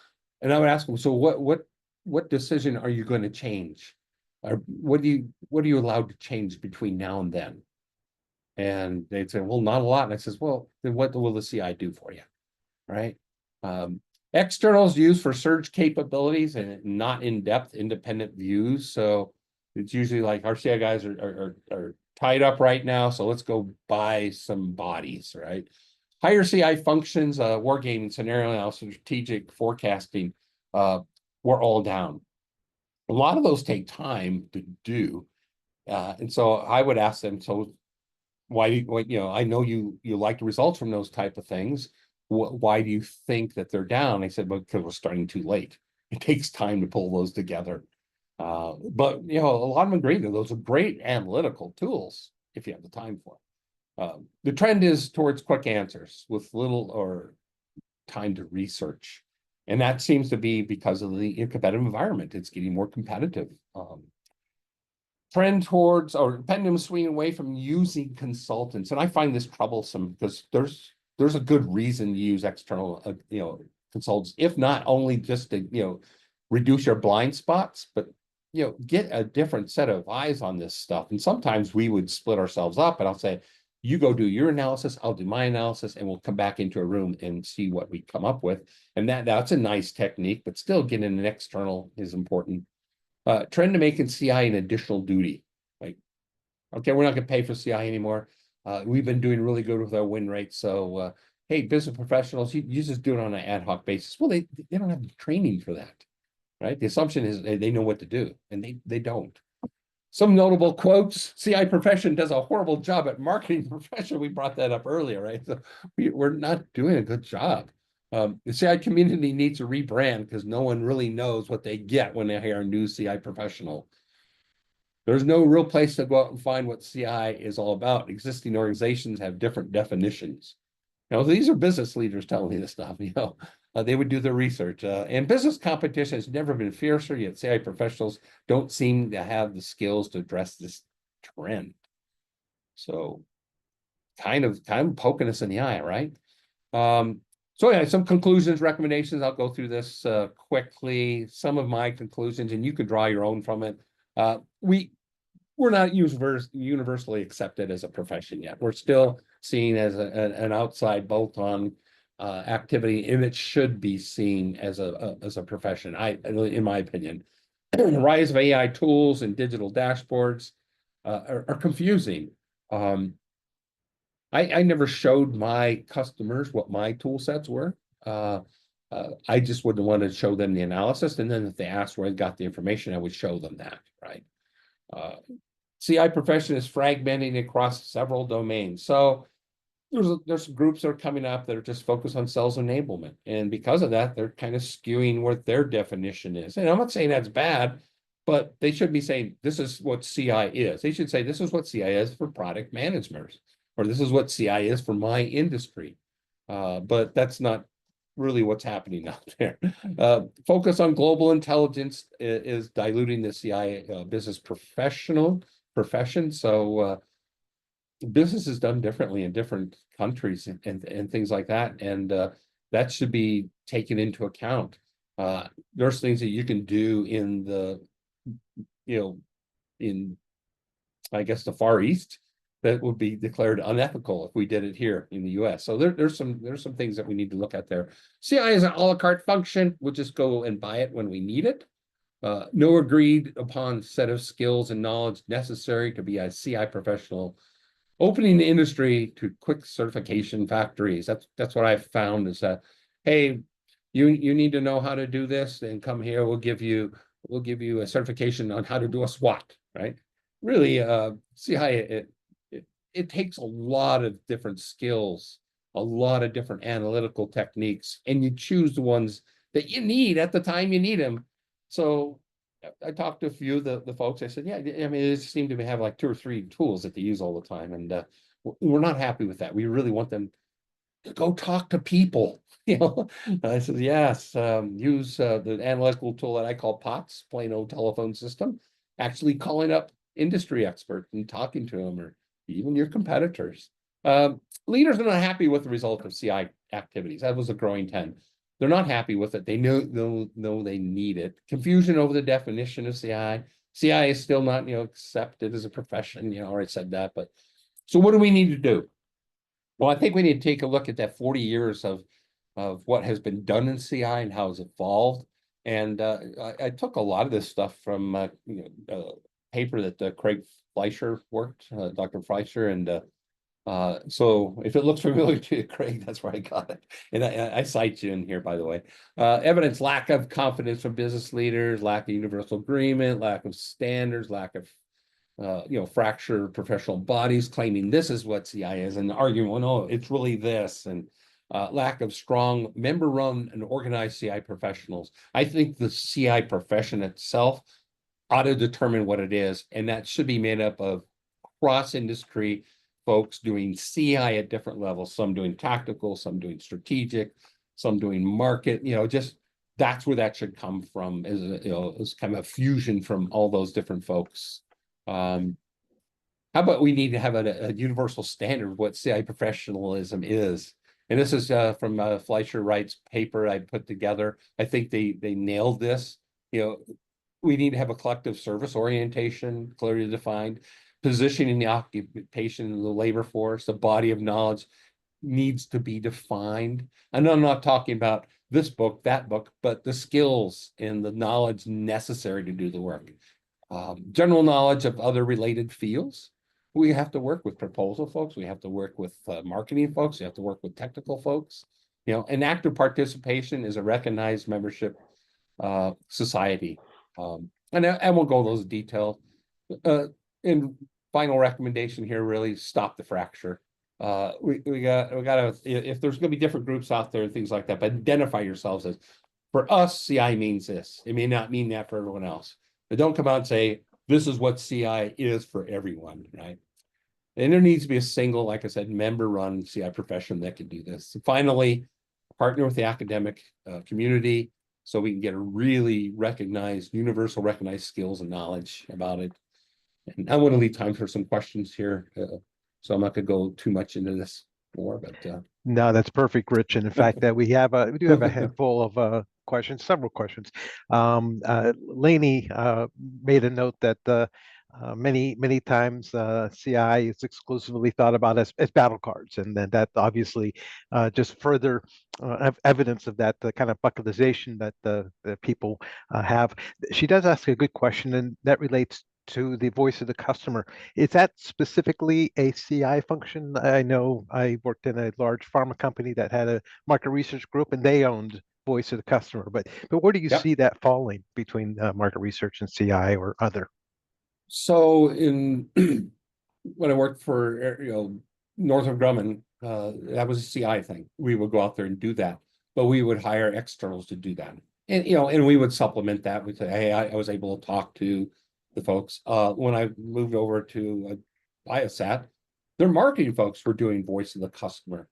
and I would ask them, so what decision are you going to change? Or what are you allowed to change between now and then? And they'd say, well, not a lot. And I says, well, then what will the CI do for you? Right. Externals used for search capabilities and not in-depth independent views. So it's usually like our CI guys are tied up right now, so let's go buy some bodies, right? Higher CI functions, wargaming, scenario analysis, strategic forecasting, we're all down. A lot of those take time to do. And so I would ask them, so why do you, I know you like the results from those type of things. Why do you think that they're down? They said, well, because we're starting too late. It takes time to pull those together. But a lot of them agree that those are great analytical tools if you have the time for it. The trend is towards quick answers with little or time to research. And that seems to be because of the competitive environment. It's getting more competitive. Trend towards or pendulum swinging away from using consultants. And I find this troublesome because there's a good reason to use external, consultants, if not only just to, reduce your blind spots, but, get a different set of eyes on this stuff. And sometimes we would split ourselves up and I'll say, you go do your analysis, I'll do my analysis, and we'll come back into a room and see what we come up with. And that's a nice technique, but still getting an external is important. Trend to making CI an additional duty. Like, okay, we're not going to pay for CI anymore. We've been doing really good with our win rate. So, hey, business professionals, you just do it on an ad hoc basis. Well, they don't have the training for that, right? The assumption is they know what to do, and they don't. Some notable quotes: CI profession does a horrible job at marketing the profession. We brought that up earlier, right? So we're not doing a good job. The CI community needs a rebrand because no one really knows what they get when they hire a new CI professional. There's no real place to go out and find what CI is all about. Existing organizations have different definitions. These are business leaders telling me this stuff. They would do their research. And business competition has never been fiercer, yet CI professionals don't seem to have the skills to address this trend. So kind of poking us in the eye, right? So yeah, some conclusions, recommendations. I'll go through this quickly. Some of my conclusions, and you could draw your own from it. We're not universally accepted as a profession yet. We're still seen as an outside bolt-on activity, and it should be seen as a profession. In my opinion, the rise of AI tools and digital dashboards are confusing. I never showed my customers what my tool sets were. I just wouldn't want to show them the analysis, and then if they asked where I got the information, I would show them that, right? CI profession is fragmenting across several domains. So there's groups that are coming up that are just focused on sales enablement. And because of that, they're kind of skewing what their definition is. And I'm not saying that's bad, but they should be saying, this is what CI is. They should say, this is what CI is for product managers, or this is what CI is for my industry. But that's not really what's happening out there. Focus on global intelligence is diluting the CI business profession. So business is done differently in different countries and things like that. And that should be taken into account. There's things that you can do in in, I guess, the Far East that would be declared unethical if we did it here in the US. So there's some things that we need to look at there. CI is an a la carte function. We'll just go and buy it when we need it. No agreed upon set of skills and knowledge necessary to be a CI professional. Opening the industry to quick certification factories. That's what I've found is that, hey, you need to know how to do this, and come here. We'll give you a certification on how to do a SWOT, right? Really, CI it takes a lot of different skills, a lot of different analytical techniques, and you choose the ones that you need at the time you need them. So I talked to a few of the folks. I said, yeah, I mean, they seem to have like 2 or 3 tools that they use all the time. And we're not happy with that. We really want them to go talk to people. I said, yes, use the analytical tool that I call POTS, plain old telephone system, actually calling up industry experts and talking to them, or even your competitors. Leaders are not happy with the result of CI activities. That was a growing trend. They're not happy with it. They know they need it. Confusion over the definition of CI. CI is still not, accepted as a profession. I already said that. But so what do we need to do? Well, I think we need to take a look at that 40 years of of what has been done in CI and how it's evolved. And I took a lot of this stuff from paper that Craig Fleischer worked, Dr. Fleischer, and so if it looks familiar to you, Craig, that's where I got it. And I cite you in here, by the way. Evidence lack of confidence from business leaders, lack of universal agreement, lack of standards, lack of fractured professional bodies claiming this is what CI is and arguing, well, no, it's really this, and lack of strong member-run and organized CI professionals. I think the CI profession itself ought to determine what it is, and that should be made up of cross-industry folks doing CI at different levels, some doing tactical, some doing strategic, some doing market, just that's where that should come from, is kind of a fusion from all those different folks. How about we need to have a universal standard of what CI professionalism is? And this is from Fleischer Wright's paper I put together. I think they nailed this. We need to have a collective service orientation, clearly defined, positioning the occupation in the labor force, the body of knowledge needs to be defined. And I'm not talking about this book, that book, but the skills and the knowledge necessary to do the work. General knowledge of other related fields. We have to work with proposal folks. We have to work with marketing folks. We have to work with technical folks. And active participation is a recognized membership society. And I won't go those details. In final recommendation here, really stop the fracture. We got to, if there's going to be different groups out there and things like that, but identify yourselves as, for us, CI means this. It may not mean that for everyone else. But don't come out and say, this is what CI is for everyone, right? And there needs to be a single, like I said, member-run CI profession that can do this. And finally, partner with the academic community so we can get a really recognized, universal recognized skills and knowledge about it. And I want to leave time for some questions here. So I'm not going to go too much into this more, but No, that's perfect, Rich. And in fact, that we do have a handful of questions, several questions. Lainey made a note that many times CI is exclusively thought about as battle cards, and then that obviously just further evidence of that the kind of bucketization that the people have. She does ask a good question, and that relates to the voice of the customer. Is that specifically a CI function? I know I worked in a large pharma company that had a market research group, and they owned voice of the customer. But where do you yep. see that falling between market research and CI or other? So in when I worked for Northrop Grumman, that was a CI thing. We would go out there and do that, but we would hire externals to do that, and we would supplement that. We'd say, hey, I was able to talk to the folks. When I moved over to Biosat, their marketing folks were doing voice of the customer,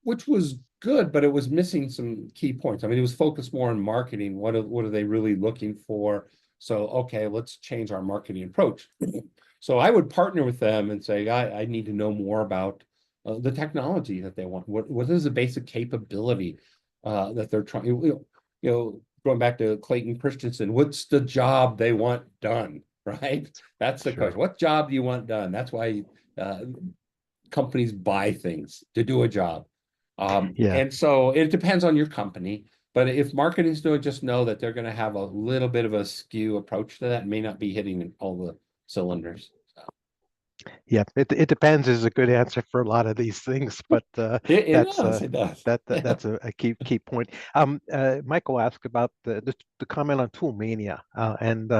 which was good, but it was missing some key points. I mean, it was focused more on marketing. What are they really looking for? So, okay, let's change our marketing approach. So I would partner with them and say, I need to know more about the technology that they want. What is the basic capability that they're trying? Going back to Clayton Christensen, what's the job they want done, right? That's the question. What job do you want done? That's why companies buy things to do a job. And so it depends on your company. But if marketing's doing, just know that they're going to have a little bit of a skew approach to that and may not be hitting all the cylinders. Yeah, it depends is a good answer for a lot of these things, but it does. That's a key point. Michael asked about the comment on tool mania, and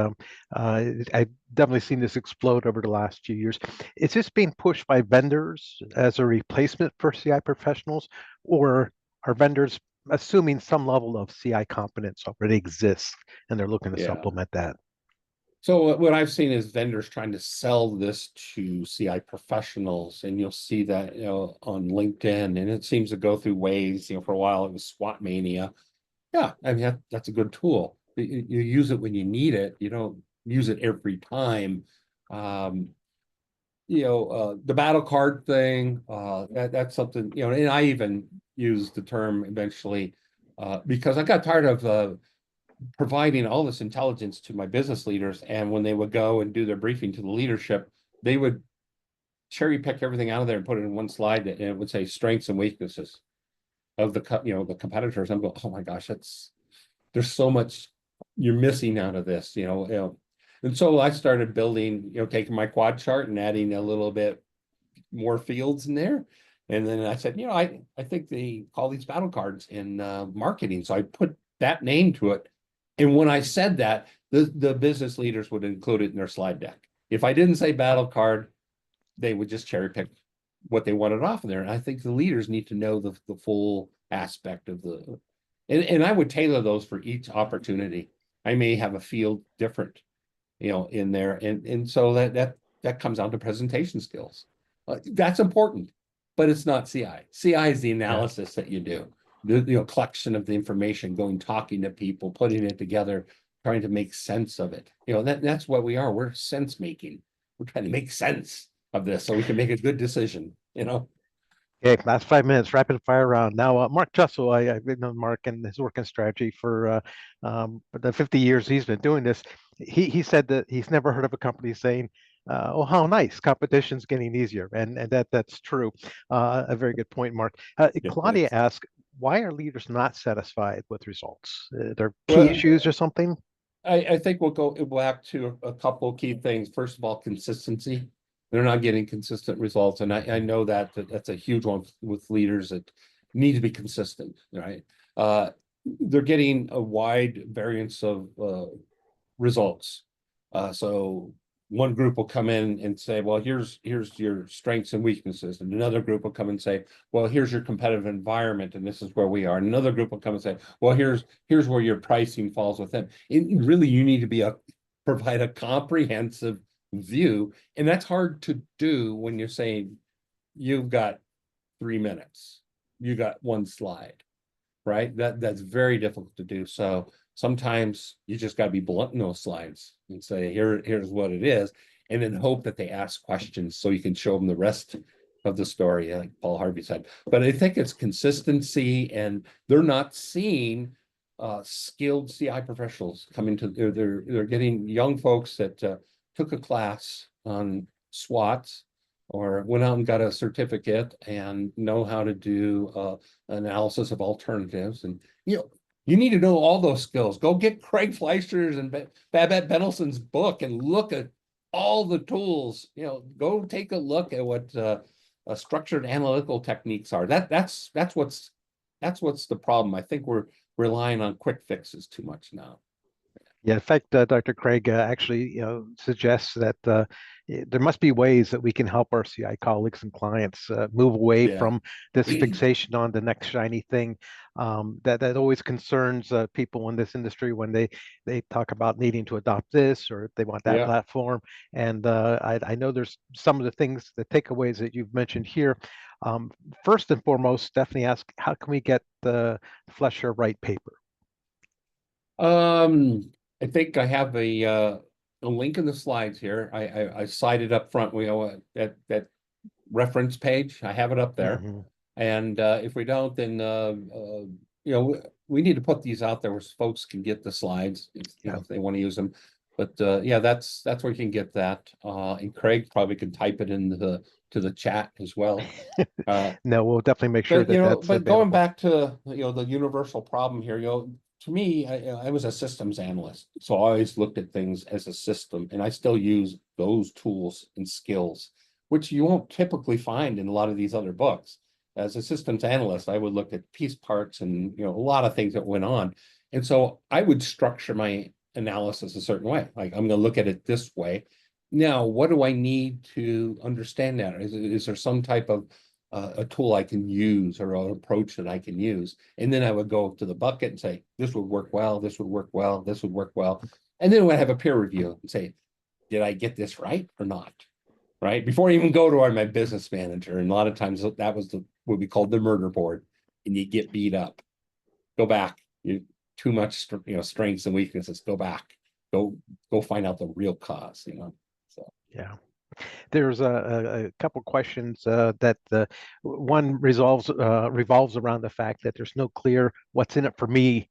I've definitely seen this explode over the last few years. Is this being pushed by vendors as a replacement for CI professionals, or are vendors assuming some level of CI competence already exists and they're looking to supplement that? So what I've seen is vendors trying to sell this to CI professionals, and you'll see that on LinkedIn, and it seems to go through waves. For a while it was SWOT mania. Yeah, I mean that's a good tool. You use it when you need it. You don't use it every time. The battle card thing. That's something. And I even used the term eventually because I got tired of providing all this intelligence to my business leaders. And when they would go and do their briefing to the leadership, they would cherry pick everything out of there and put it in one slide and it would say strengths and weaknesses. of the competitors. I'm going, oh my gosh, there's so much you're missing out of this, And so I started building, taking my quad chart and adding a little bit more fields in there. And then I said, I think they call these battle cards in marketing. So I put that name to it. And when I said that, the business leaders would include it in their slide deck. If I didn't say battle card, they would just cherry pick what they wanted off of there. And I think the leaders need to know the full aspect of and I would tailor those for each opportunity. I may have a field different, in there. And so that comes down to presentation skills. That's important, but it's not CI. CI is the Yeah. analysis that you do, the collection of the information, going, talking to people, putting it together, trying to make sense of it. That's what we are. We're sense making. We're trying to make sense of this so we can make a good decision. Okay, last 5 minutes, rapid fire round. Now, Mark Jussel, I've known Mark and his working strategy for the 50 years he's been doing this. He said that he's never heard of a company saying, "Oh, how nice! Competition's getting easier," and that's true. A very good point, Mark. Yeah, Claudia thanks. asked, "Why are leaders not satisfied with results? There key Well, issues or something?" I think we'll go back to a couple of key things. First of all, consistency. They're not getting consistent results. And I know that's a huge one with leaders that need to be consistent, right? They're getting a wide variance of results. So one group will come in and say, well, here's your strengths and weaknesses. And another group will come and say, well, here's your competitive environment, and this is where we are. And another group will come and say, well, here's where your pricing falls within. And really, you need to provide a comprehensive view. And that's hard to do when you're saying you've got 3 minutes, you got one slide, right? That's very difficult to do. So sometimes you just got to be blunt in those slides and say, here's what it is, and then hope that they ask questions so you can show them the rest of the story, like Paul Harvey said. But I think it's consistency, and they're not seeing skilled CI professionals coming to they're getting young folks that took a class on SWOTs or went out and got a certificate and know how to do analysis of alternatives. And you need to know all those skills. Go get Craig Fleischer's and Babette Bennelson's book and look at all the tools. Go take a look at what structured analytical techniques are. That's what's the problem. I think we're relying on quick fixes too much now. Yeah, in fact, Dr. Craig actually, suggests that there must be ways that we can help our CI colleagues and clients move away Yeah. from this fixation on the next shiny thing. That always concerns people in this industry when they talk about needing to adopt this or they want that Yeah. platform. And I know there's some of the things, the takeaways that you've mentioned here. First and foremost, Stephanie asked, how can we get the Flesher right paper? I think I have a link in the slides here. I cited up front. We that reference page. I have it up there. Mhm. And if we don't, then we need to put these out there where folks can get the slides, Yeah. if they want to use them. But yeah, that's where you can get that. And Craig probably can type it to the chat as well. No, we'll definitely make sure But that that's but going available. back to the universal problem here, to me, I was a systems analyst, so I always looked at things as a system, and I still use those tools and skills, which you won't typically find in a lot of these other books. As a systems analyst, I would look at piece parts and a lot of things that went on, and so I would structure my analysis a certain way. Like I'm going to look at it this way. Now, what do I need to understand that? Is there some type of a tool I can use or an approach that I can use? And then I would go to the bucket and say, this would work well, this would work well, this would work well. And then I would have a peer review and say, did I get this right or not? Right? Before I even go to my business manager. And a lot of times that was what we called the murder board. And you get beat up. Go back. You too much strengths and weaknesses. Go back. Go find out the real cause. So Yeah. There's a couple questions that one revolves around the fact that there's no clear what's in it for me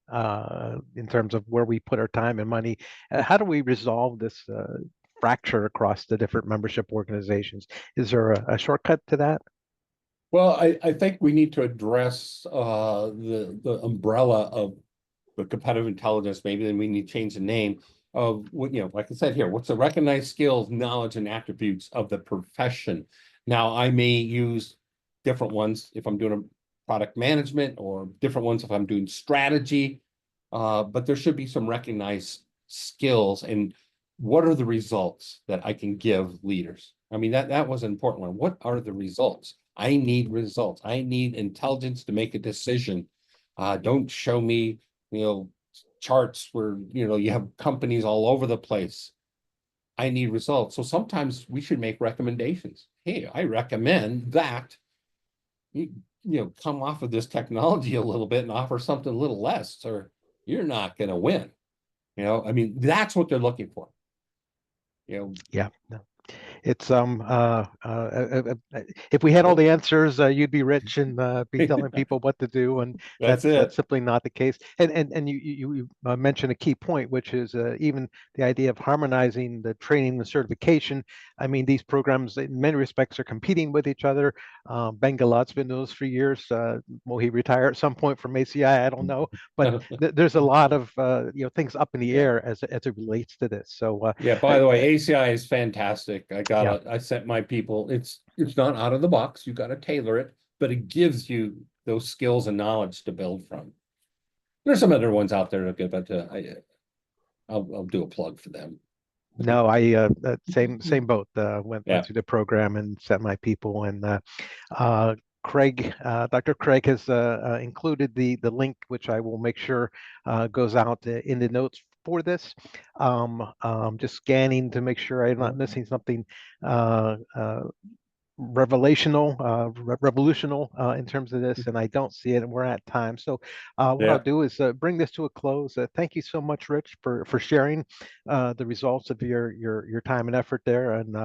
in terms of where we put our time and money. How do we resolve this fracture across the different membership organizations? Is there a shortcut to that? Well, I think we need to address the umbrella of the competitive intelligence. Maybe then we need to change the name of what, like I said here, what's the recognized skills, knowledge, and attributes of the profession. Now, I may use different ones if I'm doing a product management, or different ones if I'm doing strategy. But there should be some recognized skills, and what are the results that I can give leaders? I mean, that was an important one. What are the results? I need results. I need intelligence to make a decision. Don't show me, you know, charts where, you have companies all over the place. I need results. So sometimes we should make recommendations. Hey, I recommend that you, come off of this technology a little bit and offer something a little less, or you're not going to win. I mean, that's what they're looking for. You know, Yeah. It's if we had all the answers, you'd be rich and be telling people what to do, and that's that's it. simply not the case. And you mentioned a key point, which is even the idea of harmonizing the training and certification. I mean, these programs in many respects are competing with each other. Ben Galat's been doing this for years. Will he retire at some point from ACI? I don't know, but there's a lot of things up in the Yeah. air as it relates to this. So Yeah, by the way, ACI is fantastic. yeah. I sent my people, it's not out of the box. You gotta tailor it, but it gives you those skills and knowledge to build from. There's some other ones out there that are good, but I'll do a plug for them. No, I same boat. Went Yeah, through the program and sent my people, and uh, Craig, Dr. Craig has included the link, which I will make sure goes out in the notes for this. Just scanning to make sure I'm not missing something revolutional in terms of this, and I don't see it, and we're at time. So what I'll yeah, do is bring this to a close. Thank you so much, Rich, for sharing the results of your time and effort there, and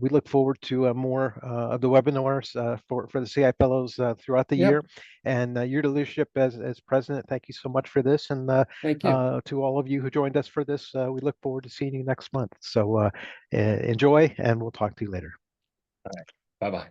we look forward to more of the webinars for the CI Fellows throughout the yep. year, and your leadership as president. Thank you so much for this, and Thank you. to all of you who joined us for this, we look forward to seeing you next month. So enjoy, and we'll talk to you later. All right. Bye-bye.